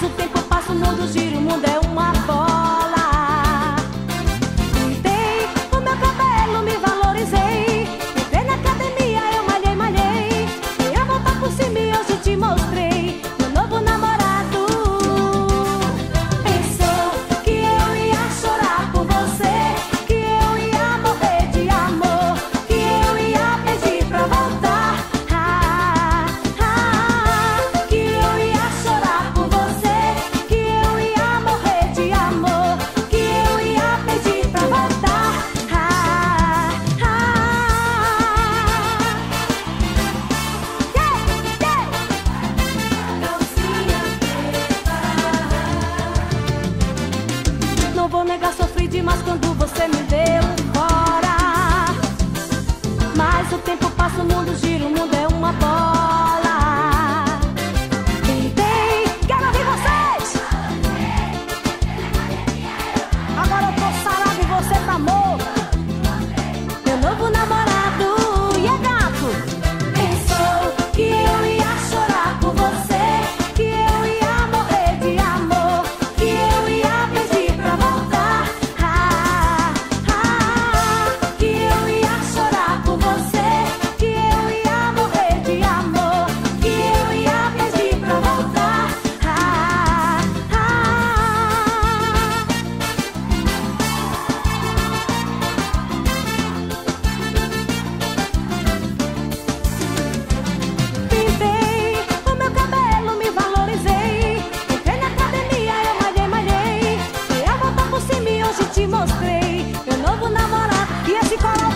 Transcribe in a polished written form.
o tempo passa, o mundo gira, o mundo é uma bola. Pintei o meu cabelo, me valorizei. Entrei na academia, eu malhei, malhei. E a volta por cima e hoje te mostrei meu novo namorado. Pensou que eu ia chorar por você, que eu ia morrer de amor, que eu ia pedir pra voltar. Que eu ia chorar por você, que eu ia morrer de amor, que eu ia pedir pra voltar. Calcinha preta. Não vou negar, sofri demais quando você me deu fora. Mas o tempo passa, o mundo gira, o mundo é uma bola. Tentei, quero ouvir vocês. Agora eu tô sarado e você tá morto. Meu novo namorado, e é gato. Pensou que eu ia chorar por você, que eu ia morrer de amor, que eu ia pedir pra voltar. Que eu ia chorar por você, que eu ia morrer de amor, que eu ia pedir pra voltar. Pintei o meu cabelo, me valorizei. Entrei na academia, eu malhei, malhei. Dei a volta por cima e hoje te mostrei meu novo namorado. E esse colar